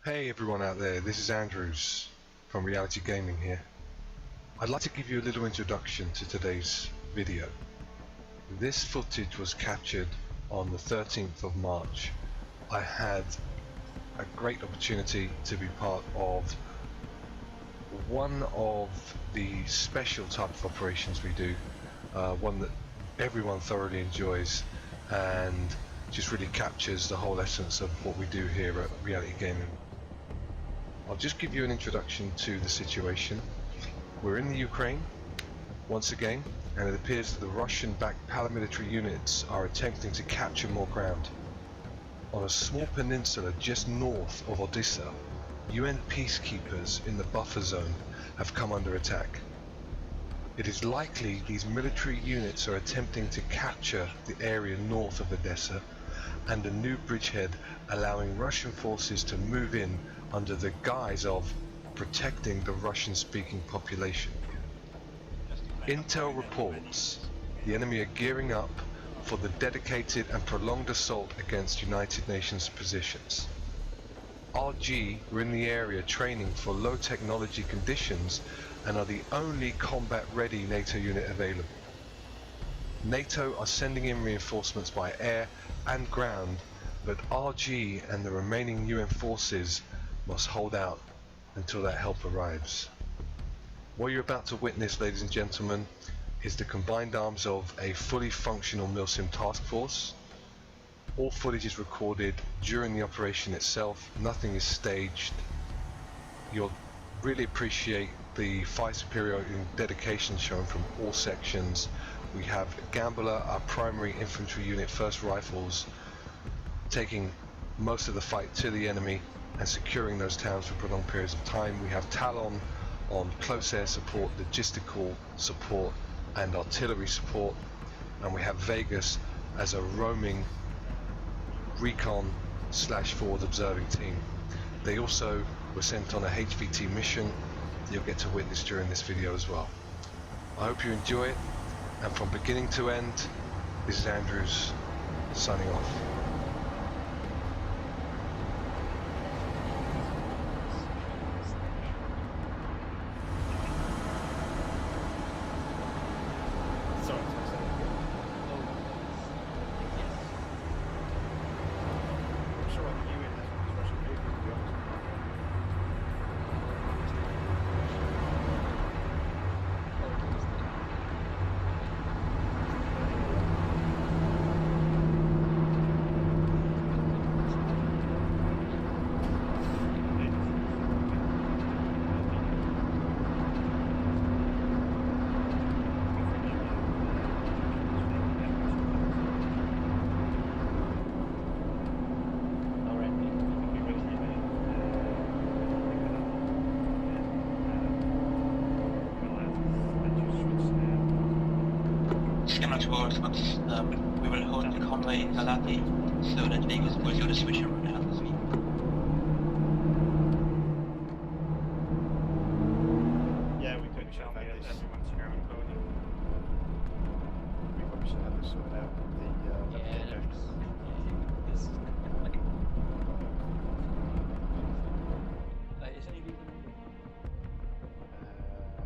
Hey everyone out there, this is Andrews from Reality Gaming here. I'd like to give you a little introduction to today's video. This footage was captured on the 13th of March. I had a great opportunity to be part of one of the special type of operations we do, one that everyone thoroughly enjoys and just really captures the whole essence of what we do here at Reality Gaming. I'll just give you an introduction to the situation. We're in the Ukraine once again, and it appears that the Russian-backed paramilitary units are attempting to capture more ground. On a small peninsula just north of Odessa, UN peacekeepers in the buffer zone have come under attack. It is likely these military units are attempting to capture the area north of Odessa and a new bridgehead, allowing Russian forces to move in under the guise of protecting the Russian-speaking population. Intel reports the enemy are gearing up for the dedicated and prolonged assault against United Nations positions. RG were in the area training for low technology conditions and are the only combat-ready NATO unit available. NATO are sending in reinforcements by air and ground, but RG and the remaining UN forces must hold out until that help arrives. What you're about to witness, ladies and gentlemen, is the combined arms of a fully functional MILSIM task force. All footage is recorded during the operation itself, nothing is staged. You'll really appreciate the fire superiority and dedication shown from all sections. We have Gambler, our primary infantry unit, 1st Rifles, taking most of the fight to the enemy and securing those towns for prolonged periods of time. We have Talon on close air support, logistical support and artillery support, and we have Vegas as a roaming recon / forward observing team. They also were sent on a HVT mission you'll get to witness during this video as well. I hope you enjoy it, and from beginning to end, this is Andrews signing off. We will hold the Convoy Galati so that Vegas will do the switch around at the speed. Yeah, we probably should have had this. We probably should have this sorted out. Is anybody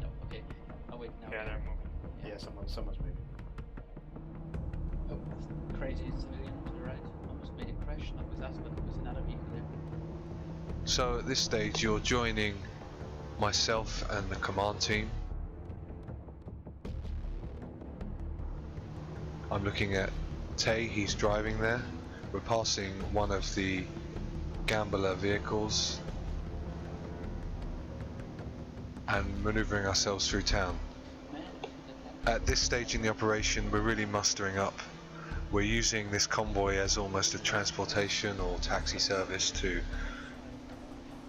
no, okay. Oh wait, now. Yeah, they're moving. Yeah, someone's moving. Oh, crazy civilian to the right. Almost made a crash, not with us, but with another vehicle there. So at this stage you're joining myself and the command team. I'm looking at Tay, he's driving there. We're passing one of the Gambler vehicles and manoeuvring ourselves through town. At this stage in the operation we're really mustering up. We're using this convoy as almost a transportation or taxi service to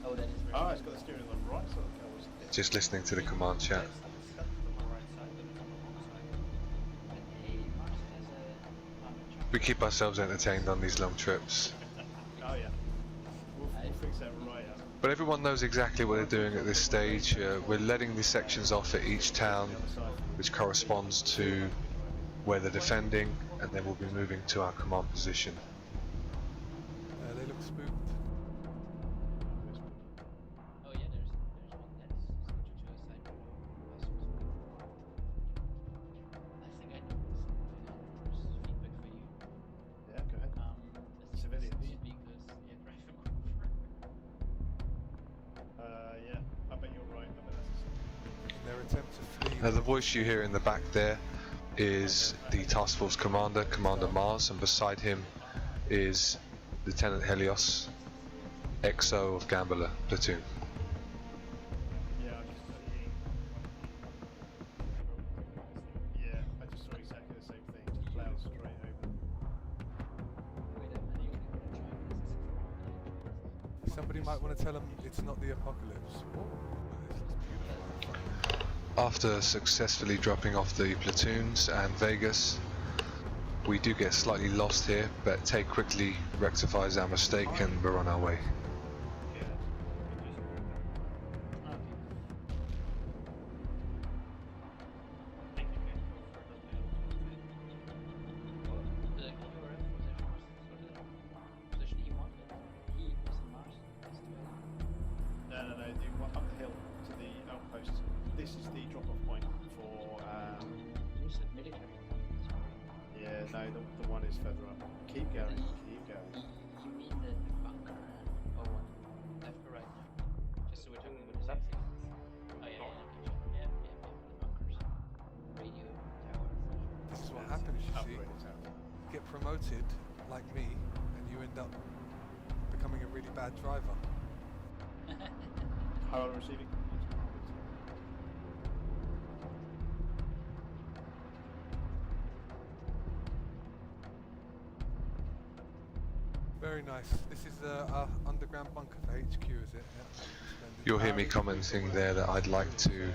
Oh, that is very Oh, it's got the steering on the right side. just listening to the command chat. We keep ourselves entertained on these long trips. Oh yeah. We'll fix that right up. But everyone knows exactly what they're doing at this stage. We're letting these sections off at each town, which corresponds to where they're defending, and then we'll be moving to our command position. They look spooked. Yeah, I bet you're right. I bet that's In their attempt to flee. The voice you hear in the back there is the task force commander, Commander Mars, and beside him is Lieutenant Helios, XO of Gambler Platoon. yeah. I just saw exactly the same thing. Just ploughed straight over. Wait a minute, you're gonna try this. Somebody might want to tell them it's not the apocalypse. Oh, this looks beautiful. After successfully dropping off the platoons and Vegas, we do get slightly lost here, but Tay quickly rectifies our mistake and we're on our way. No, do up the hill to the outpost. This is the drop-off point for. You said military. Yeah, no, the one is further up. Keep going, keep going. You mean the bunker? Or what? Left or right now? Just so we're talking about the same thing. Oh yeah, the bunkers. Radio tower. This is what happens, you see. Upgrade tower. Get promoted, like me, and you end up becoming a really bad driver. How are we receiving? Very nice. This is our underground bunker for HQ, is it? Yeah. You'll hear me commenting there that I'd like to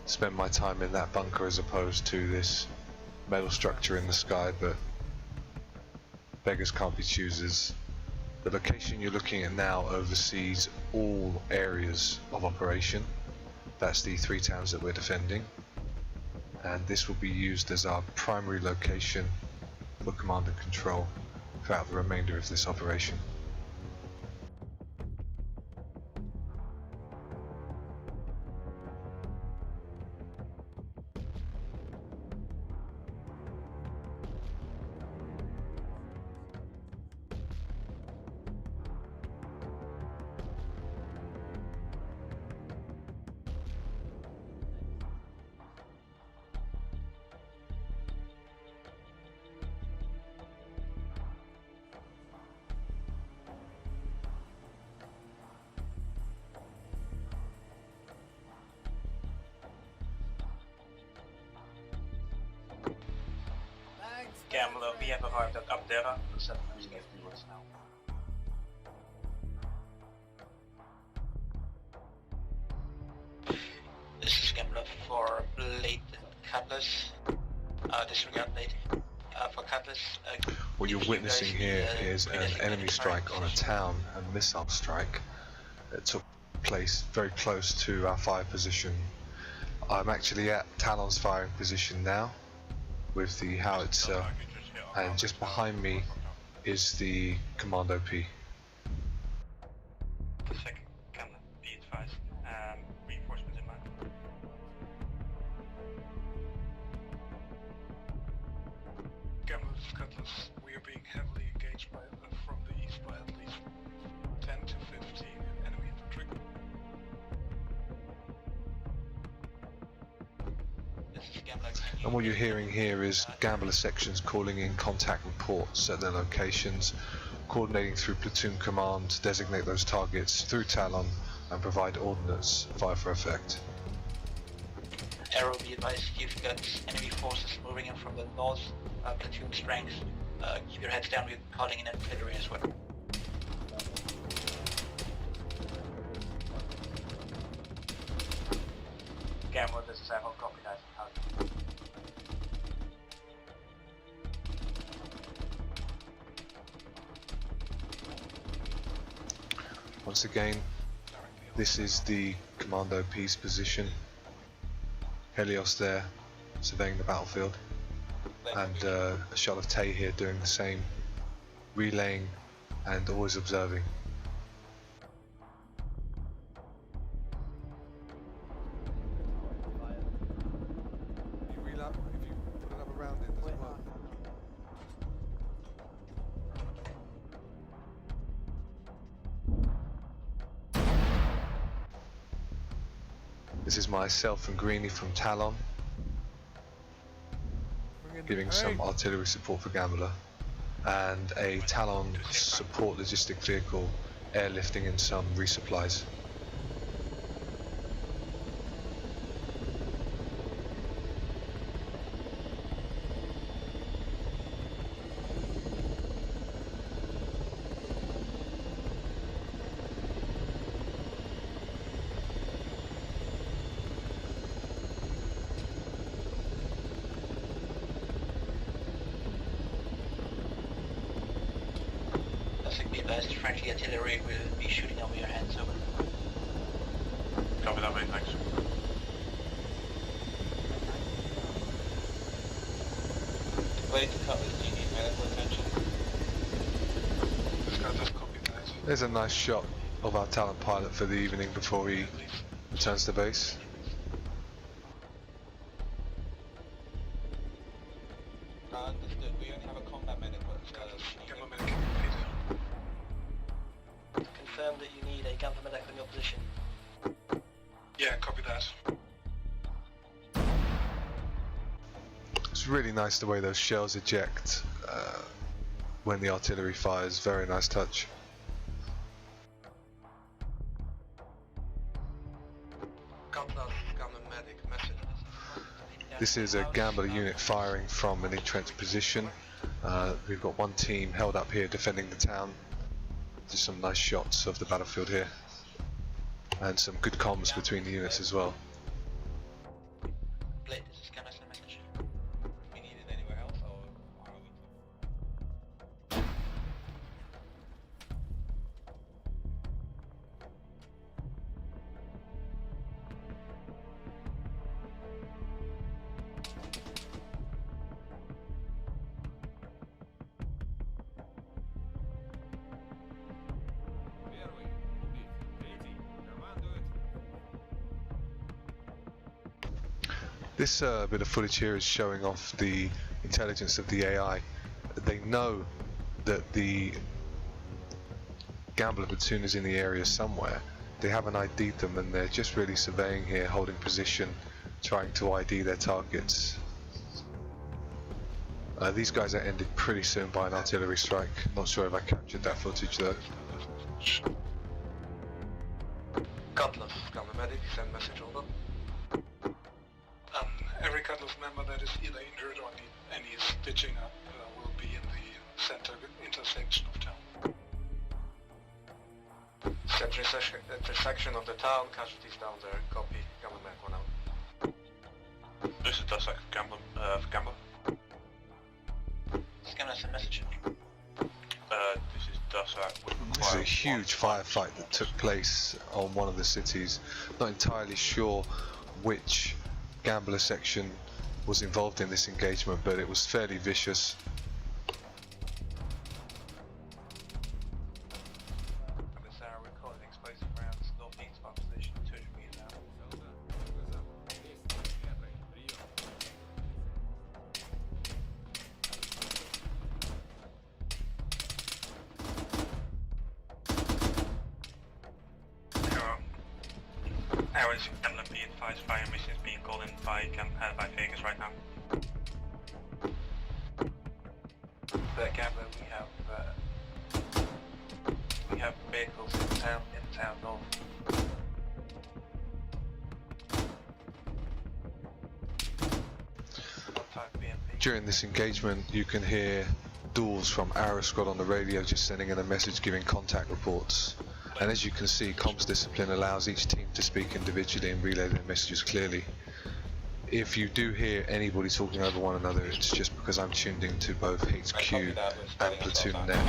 spend my time in that bunker as opposed to this metal structure in the sky, but beggars can't be choosers. The location you're looking at now oversees all areas of operation. That's the 3 towns that we're defending, and this will be used as our primary location for command and control throughout the remainder of this operation. Gambler, we have arrived at Abdera, settlement escape towards now. This is Gambler for late Cutlass. Disregard late. For Cutlass. What you're witnessing here is an enemy strike on a town, a missile strike that took place very close to our fire position. I'm actually at Talon's firing position now with the howitzer, and just behind me is the Commando P. The second can be advised. Reinforcement in mind. Gambler Cutlass, we are being heavily engaged by from the east by at least 10 to 15 enemy infantry. This is Gambler. And what you're hearing here is Gambler sections calling in contact reports at their locations, coordinating through platoon command to designate those targets through Talon and provide ordnance fire for effect. Arrow, be advised, you've got enemy forces moving in from the north, platoon strength. Keep your heads down, we're calling in artillery as well. Gambler, this is Arrow, copy that. Once again, this is the Commando P's position. Helios there, surveying the battlefield, and a shot of Tay here doing the same, relaying and always observing. You reload, if you put another round in, does it work? This is myself and Greenie from Talon, giving some artillery support for Gambler, and a Talon support logistic vehicle airlifting in some resupplies. Be advised, friendly artillery will be shooting over your heads. Over. Copy that, mate, thanks. Ready to cover the GD medical attention. This guy just copied that. There's a nice shot of our Talon pilot for the evening before he returns to base. Understood. We only have a combat medic, but Gamma medic complete. Confirm that you need a Gambler medic in your position. Yeah, copy that. It's really nice the way those shells eject when the artillery fires. Very nice touch. This is a Gambler unit firing from an entrenched position. We've got one team held up here defending the town. Just some nice shots of the battlefield here, and some good comms between the units as well. Blade, this is Gambler's message. we need it anywhere else, or are we? This bit of footage here is showing off the intelligence of the AI. They know that the Gambler platoon is in the area somewhere. They haven't ID'd them, and they're just really surveying here, holding position, trying to ID their targets. These guys are ended pretty soon by an artillery strike. Not sure if I captured that footage though. Cutlass, Gamma medic, send message over. Every Cutlass member that is either injured or any stitching up will be in the center intersection of town. Center intersection of the town, casualties down there, copy, Gamma medic 1 out. This is Dussac, Gambler. Gambler's message. This is Dussac. This is a huge firefight that took place on one of the cities. Not entirely sure which Gambler section was involved in this engagement, but it was fairly vicious. Commissar, we're calling explosive rounds northeast of our position, 200 meters out. Arrows, Gambler, be advised, fire mission is being called in by Vegas right now. Gambler, we have vehicles in town north. During this engagement, you can hear duels from Arrow Squad on the radio, just sending in a message giving contact reports. And as you can see, comms discipline allows each team to speak individually and relay their messages clearly. If you do hear anybody talking over one another, it's just because I'm tuned into both HQ and Platoon Net.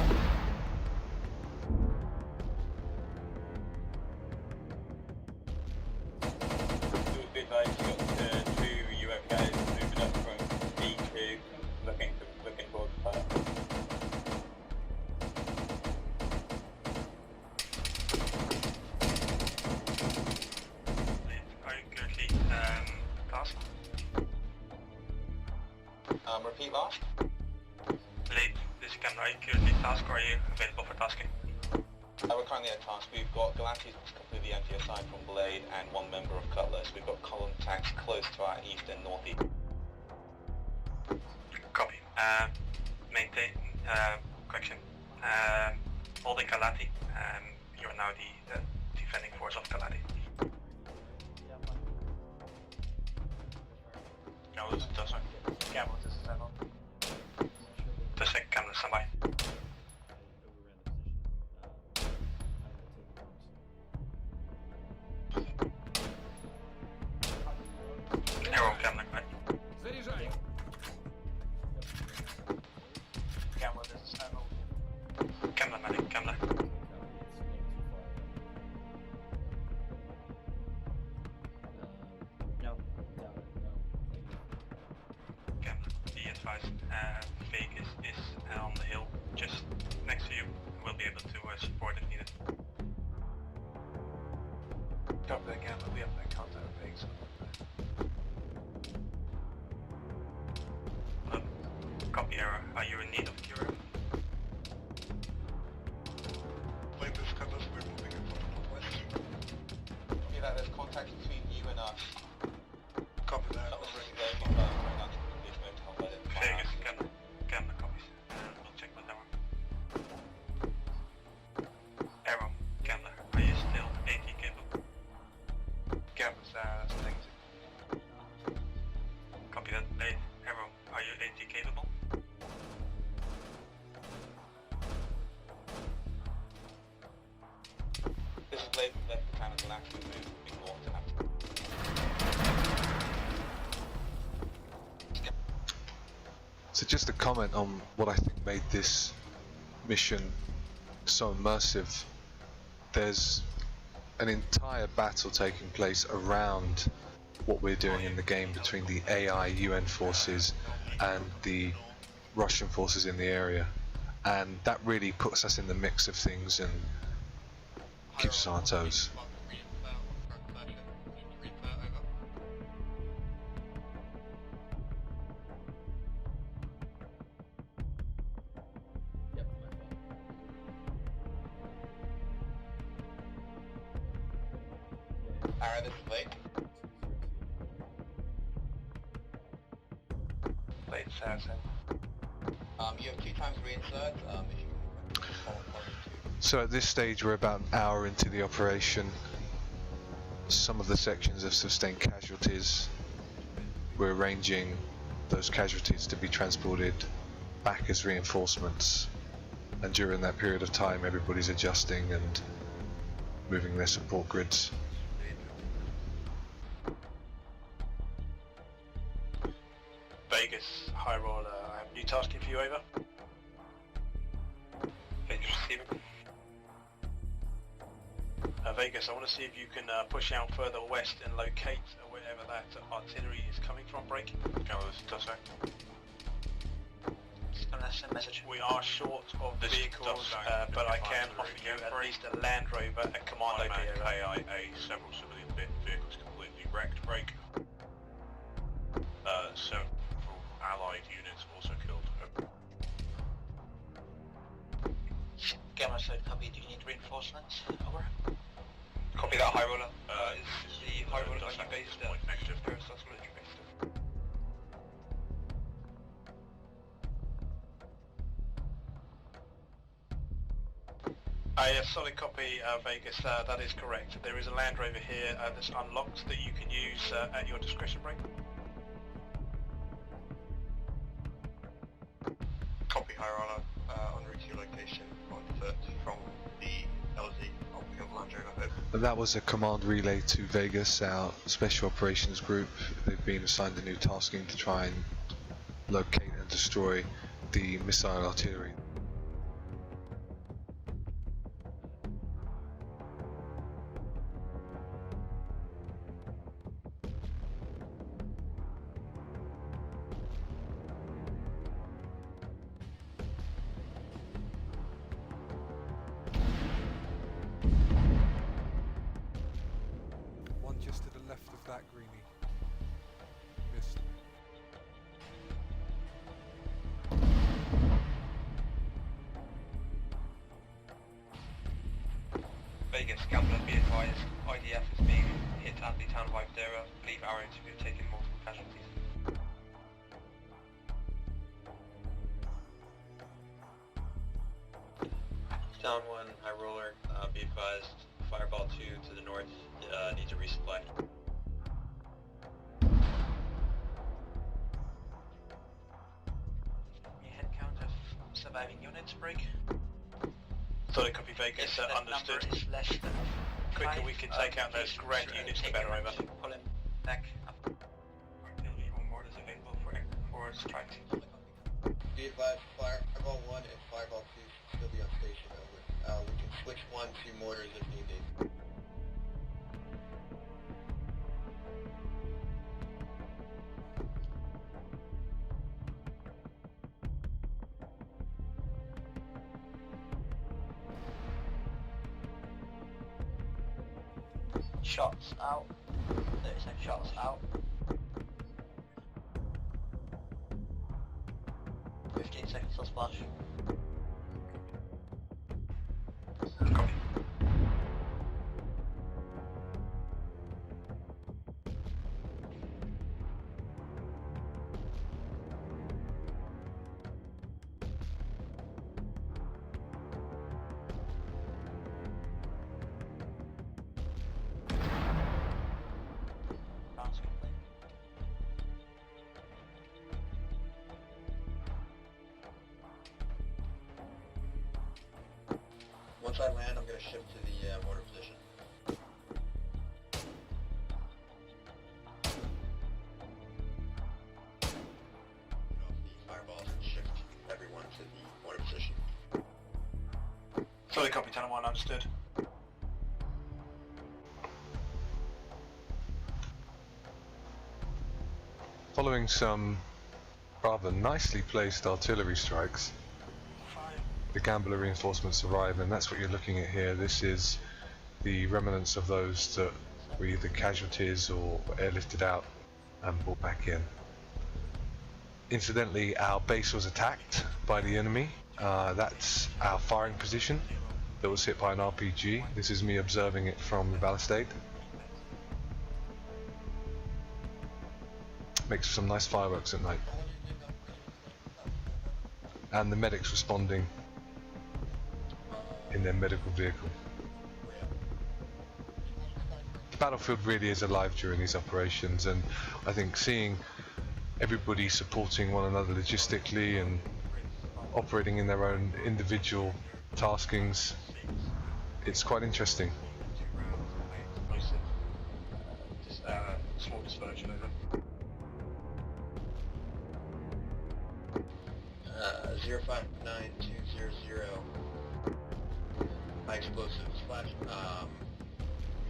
Repeat last. Lead, this is Camera, are you currently task or are you available for tasking? We're currently at task. We've got Galantis completely empty aside from Blade and one member of Cutlass. We've got contacts close to our east and northeast. Copy. Maintain, correction. Holding Galati. You're now the defending force of Galati. No, this is sorry. Gamma, this is Emma. The second camera, standby. Arrow, camera, right. Gamma, this is Emma. Camera, medic, camera. Camera, be advised, Vegas is on the hill, just next to you. We'll be able to support if needed. Copy that, Gamma. We have no contact with Vegas. Copy error. Are you in need of cure? Blade this Cutlass, we're moving in from the west. Copy that, there's contact between you and us. Copy that. Already there, we've got no help. Vegas, camera copies. We'll check with Arrow. Arrow, camera. Are you still AT capable? Gamma's that's negative. Copy that. Blade. Arrow, are you AT capable? This is Blade, we've left the town of Galantis, we're moving north to Hampton. So just a comment on what I think made this mission so immersive. There's an entire battle taking place around what we're doing in the game between the AI UN forces and the Russian forces in the area, and that really puts us in the mix of things and keeps us on our toes. Alright, this is Blade. Blade, Saracen. You have 2 times reinsert, if you can follow point 2. So at this stage we're about an hour into the operation. Some of the sections have sustained casualties. We're arranging those casualties to be transported back as reinforcements, and during that period of time everybody's adjusting and moving their support grids. Vegas, high roller, I have new tasking for you, over. Vegas receiving. Vegas, I want to see if you can push out further west and locate wherever that artillery is coming from, break. Go, does that. Just gonna send a message. We are short of vehicles, but I can offer you at least a Land Rover at commando gear. KIA, several civilian vehicles completely wrecked, break. Several allied units also killed. Gamma said copy, do you need reinforcements? Over. Copy that, high roller. Is the high roller actually based at negative? That's military based. Solid copy, Vegas, that is correct. There is a Land Rover here that's unlocked that you can use at your discretion, break. Copy, high roller. En route to your location on foot from the LZ. I'll pick up Land Rover, hope. And that was a command relay to Vegas, our special operations group. They've been assigned a new tasking to try and locate and destroy the missile artillery. One just to the left of that, Greenie. Missed. against Gambler, be advised. IDF is being hit at the town of Ivdera. Believe our to be taking multiple casualties. Town 1, High Roller, be advised. Fireball 2 to the north needs a resupply. Your head count of surviving units break. Thought it could be Vegas, If that understood. number is less than Quicker 5, we can take out those please, red units, the take better, him over. to pull him back up. Artillery on board is available for strikes. Be advised, Fireball 1 and Fireball 2 still be on station, over. We can switch 1 to mortars if needed. Shots out. 30-second shots out. 15 seconds till splash. Copy. Rounds complete. Once I land, I'm going to shift to the mortar position. Off the fireballs and shift everyone to the mortar position. Fully copy, Town 1, understood. Following some rather nicely placed artillery strikes, the Gambler reinforcements arrive, and that's what you're looking at here. This is the remnants of those that were either casualties or airlifted out and brought back in. Incidentally, our base was attacked by the enemy. That's our firing position that was hit by an RPG. This is me observing it from the balustrade. Makes some nice fireworks at night. And the medics responding in their medical vehicle. The battlefield really is alive during these operations, and I think seeing everybody supporting one another logistically and operating in their own individual taskings, it's quite interesting. Small dispersion over. 059200. High explosive slash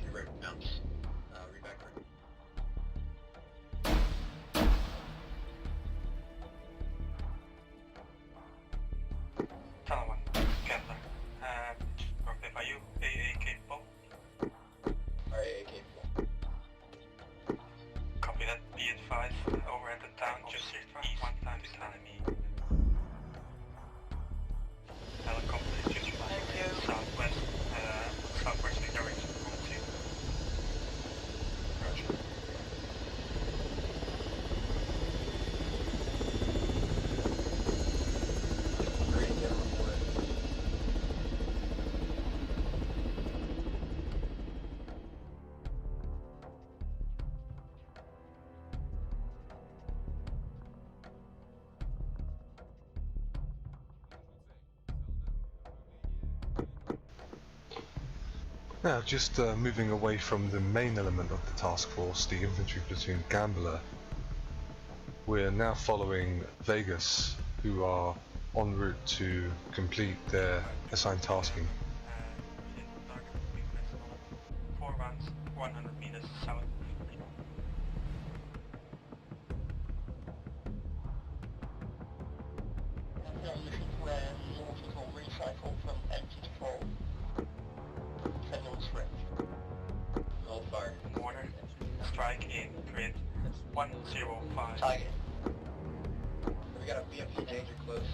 few rate mounts. Read back right. Town 1, Gambler. Okay, are you AA capable? RAA capable. Copy that, be advised. Over at the town, just east 1 time to enemy. Helicopter is just flying southwest, southwesterly direction from 2. Roger. Great, get report. Now, just moving away from the main element of the task force, the infantry platoon Gambler, we're now following Vegas, who are en route to complete their assigned tasking. Target weakness on 4 rounds, 100 meters south. Recycle from empty to full. Pendulum switch. Null fire. Mortar, strike in grid 105. Target. We got a BMP danger close.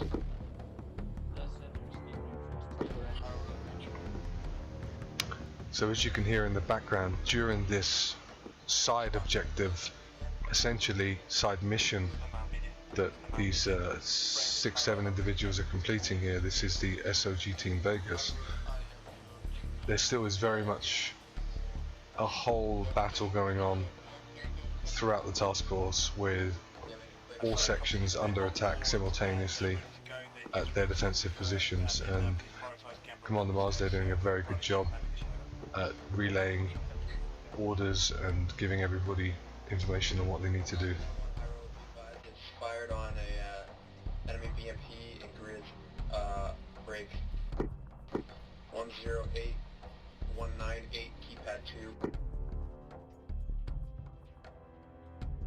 So as you can hear in the background, during this side objective, essentially side mission that these 6-7 individuals are completing here, this is the SOG Team Vegas, there still is very much a whole battle going on throughout the task force, with all sections under attack simultaneously at their defensive positions, and Commander Mars, they're doing a very good job at relaying orders and giving everybody information on what they need to do. It's fired on a enemy BMP in grid break 108198 keypad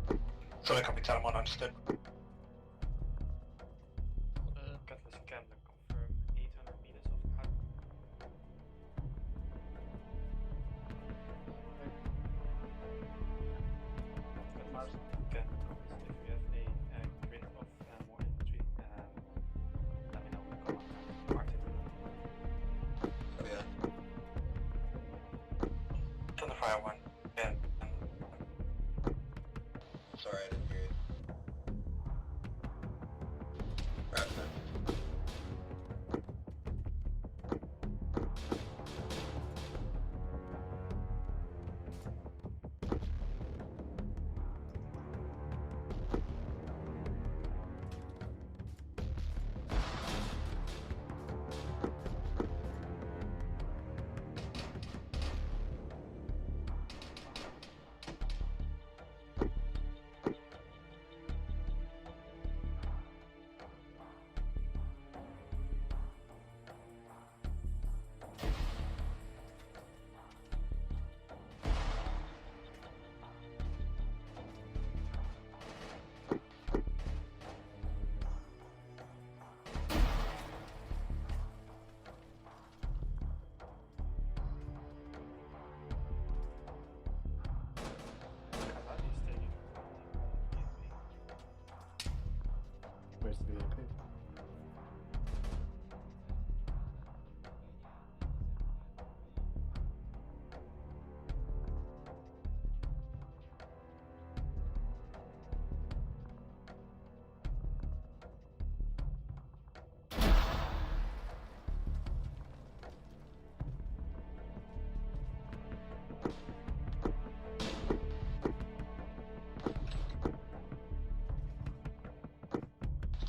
2. Sorry, copy, Talon 1, understood. Cutlass can confirm 800 meters of pad. Cutlass can confirm if you have a grid of more infantry, let me know in the comment. Artillery. Oh yeah. Thunderfire 1, yeah. Sorry, I didn't hear you. Right, Where's the BMP?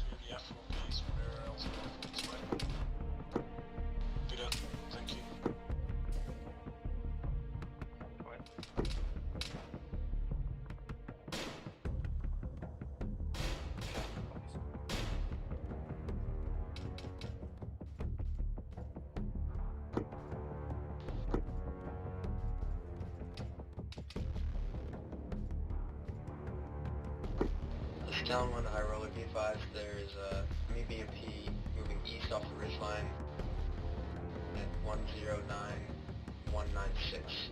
The FOPs, where else this way. Do that, thank you. Go ahead. This down one high roller B5, there's me BMP moving east off the ridge line at 109196,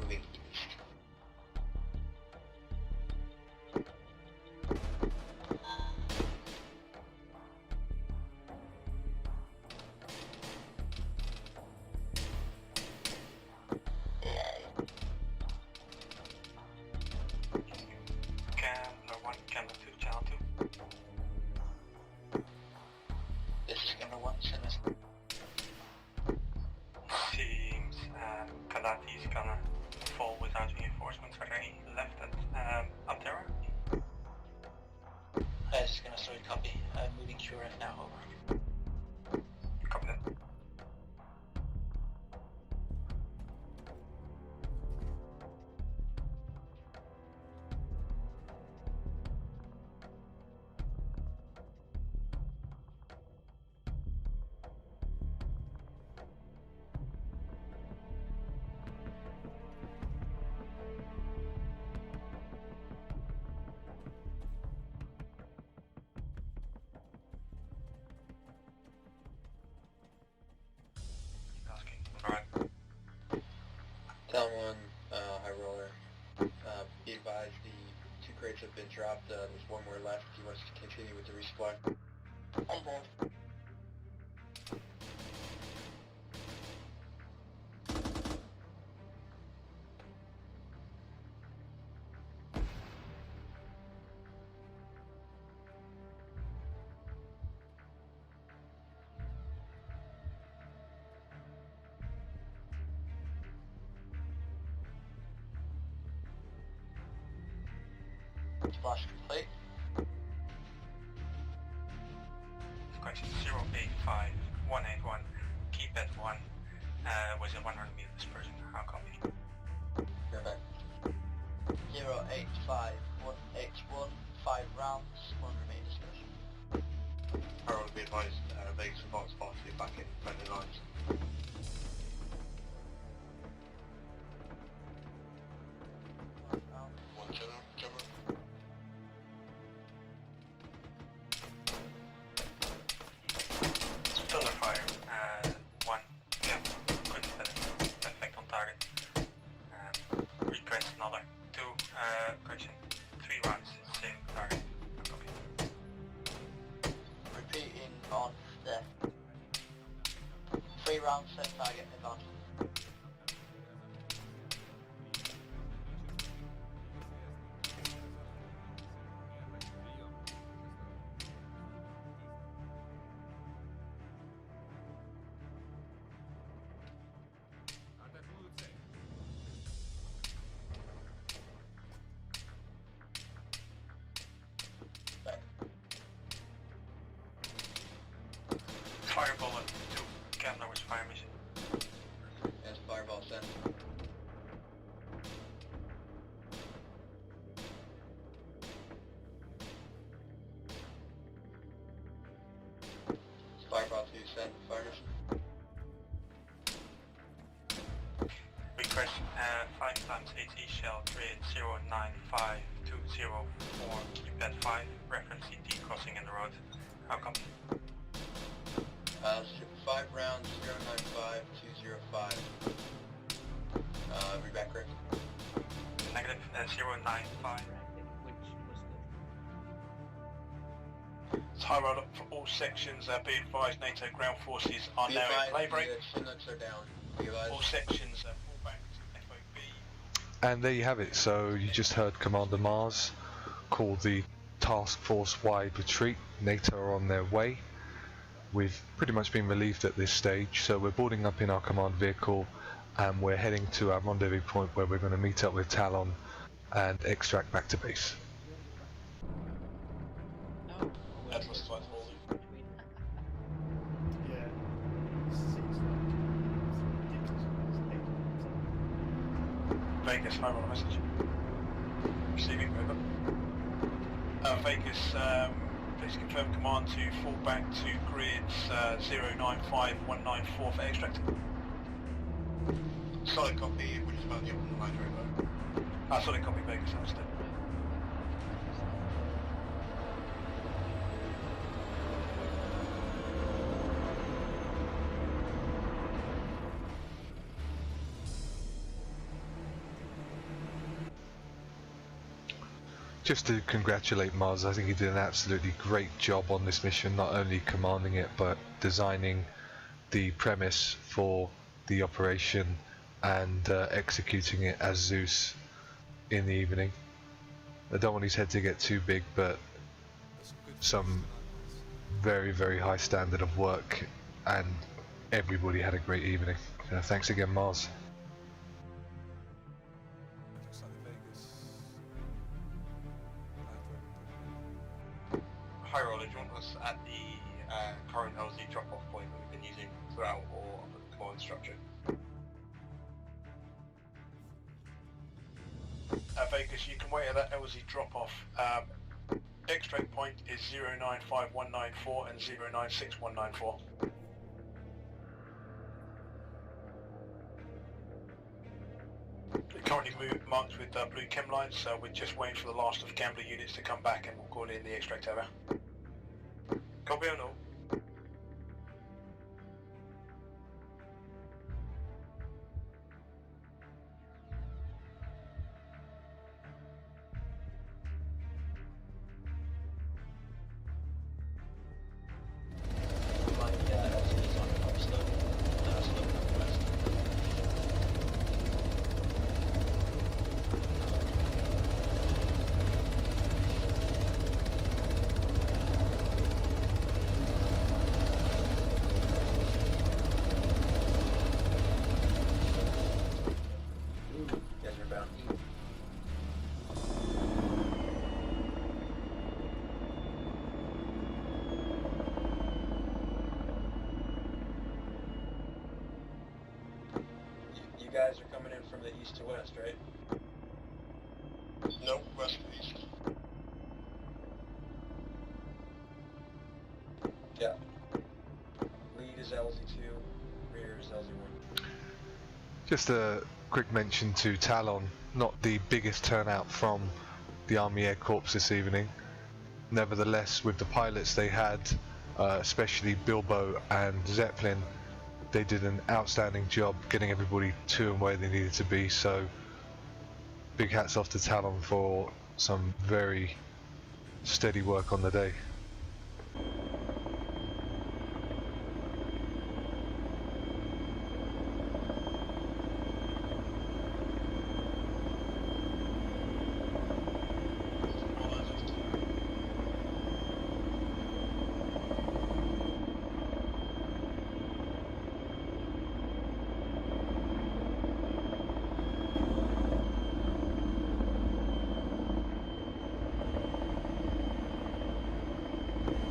moving east. Camera 1, camera 2, channel 2. This is camera 1, send us. Seems Kalati's gonna fall without reinforcements. Are there any left at Aptera? This is gonna start copy. Moving QRF now, over. Copy that. Alright. Down one high roller. Be advised, the 2 crates have been dropped. There's one more left. He wants to continue with the resupply. Splash complete. Question 085181, keep at 1, was a 100 meter dispersion, how copy? Go back. 085181, 5 rounds, 1 remain dispersion. Harold, be advised, Vegas advance party back in friendly lines. One general. Thunder fire, 1, yeah, good effect on target. Request another 2, correction, 3 rounds, same target, how copy? Repeating on step. 3 rounds, same target, advance. Fireball at 2, Gambler was fire mission. Yes, fireball sent. Fireball 2 sent, fire mission. Request 5 times HE shell grid 095204, keep at 5, reference CT crossing in the road, how come? 5 rounds, 095205. Read back correct. Negative 095. Which was It's high roll up for all sections, be advised NATO ground forces are Be now in advised, play break. the Chinooks are down. Be advised. All sections fall back to FOB. And there you have it. So you just heard Commander Mars call the task force wide retreat. NATO are on their way. We've pretty much been relieved at this stage, so we're boarding up in our command vehicle and we're heading to our rendezvous point where we're going to meet up with Talon and extract back to base. no. That was quite holy. Yeah. This seems like ridiculous. Vegas, high roll message. Receiving, over. Vegas, please confirm command to fall back to grids 095194 for extracting. Solid copy, we just found you on the line over. Solid copy, Vegas, understood. Just to congratulate Mars, I think he did an absolutely great job on this mission, not only commanding it but designing the premise for the operation and executing it as Zeus in the evening. I don't want his head to get too big, but some very, very high standard of work, and everybody had a great evening. Thanks again, Mars. Looks like the Vegas. Hi Roller, do you want us at the current LZ drop-off point that we've been using throughout, or up at the command structure? Vegas, you can wait at that LZ drop-off. Extract point is 095194 and 096194. We're currently marked with blue chem lights, so we're just waiting for the last of Gambler units to come back and we'll call in the extract area. Copy or no? guys are coming in from the east to west, right? Nope, west to east. Yeah. Lead is LZ2, rear is LZ1. Just a quick mention to Talon, not the biggest turnout from the Army Air Corps this evening. Nevertheless, with the pilots they had, especially Bilbo and Zeppelin, they did an outstanding job getting everybody to and where they needed to be, so big hats off to Talon for some very steady work on the day.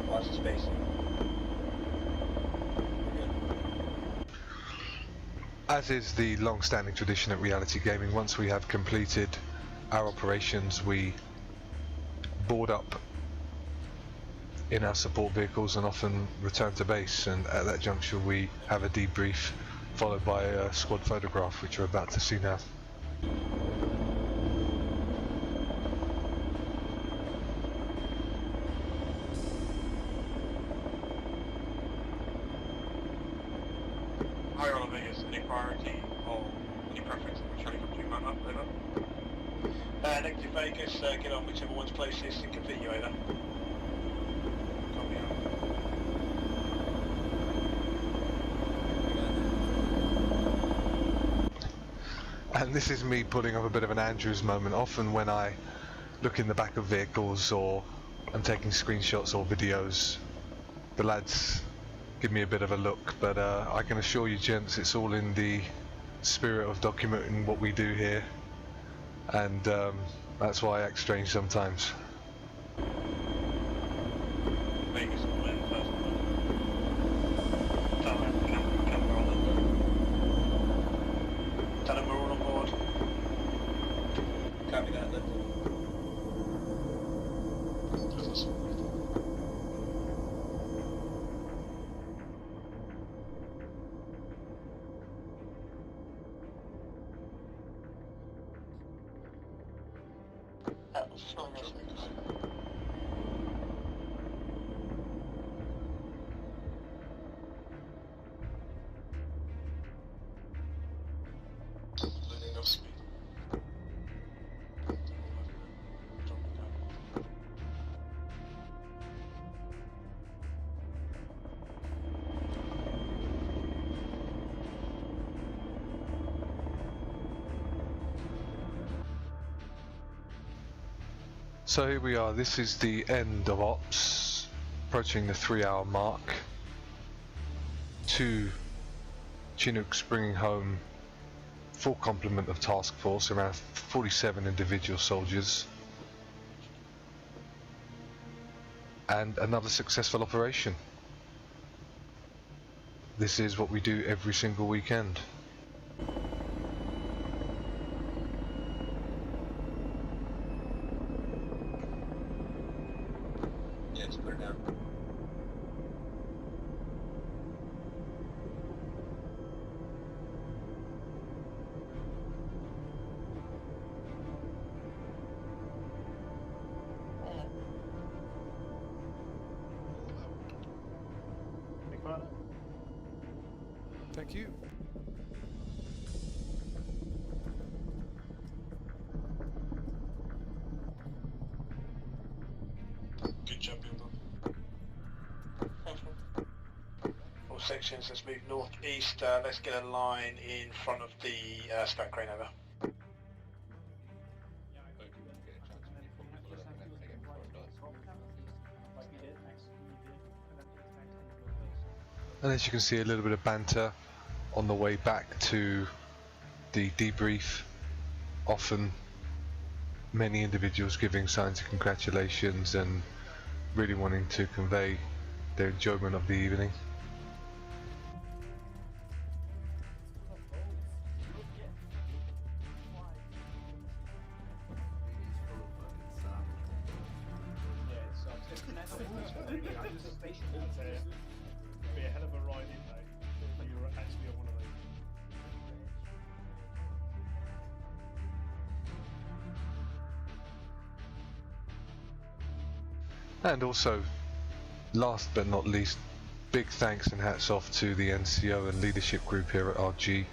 Watch the spacing. As is the long-standing tradition at Reality Gaming, once we have completed our operations, we board up in our support vehicles and often return to base, and at that juncture we have a debrief followed by a squad photograph, which we're about to see now. Hi, all of Vegas. Any priority or any preference for Charlie from 2 man up, over? Negative Vegas, get on whichever one's closest and complete you over. Copy out. And this is me putting up a bit of an Andrews moment. Often when I look in the back of vehicles or I'm taking screenshots or videos, the lads give me a bit of a look, but I can assure you gents, it's all in the spirit of documenting what we do here, and that's why I act strange sometimes. Vegas will in first. Tell them we're all on board. Tell them we're all on board. Copy that, lift. That was so nice. Losing enough speed. Dropping down. So here we are, this is the end of ops, approaching the 3-hour mark. 2 Chinooks bringing home full complement of task force, around 47 individual soldiers, and another successful operation. This is what we do every single weekend. Yeah, just put it down. Big partner. Thank you. Good job, Bilbo. All sections, let's move northeast. Let's get a line in front of the scout crane over. And as you can see, a little bit of banter on the way back to the debrief. Often many individuals giving signs of congratulations and really wanting to convey their enjoyment of the evening. Absolutely. It'd be a hell of a ride in though. You were actually on one of those. And also, last but not least, big thanks and hats off to the NCO and leadership group here at RG.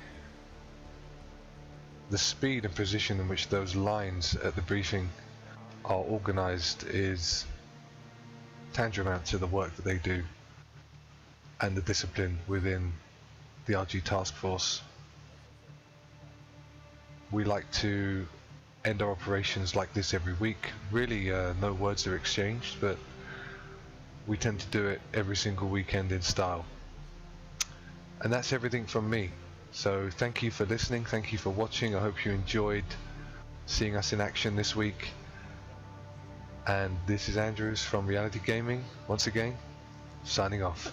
The speed and precision in which those lines at the briefing are organised is tantamount to the work that they do and the discipline within the RG task force. We like to end our operations like this every week. Really, no words are exchanged, but we tend to do it every single weekend in style. And that's everything from me. So thank you for listening, thank you for watching. I hope you enjoyed seeing us in action this week. And this is Andrews from Reality Gaming, once again, signing off.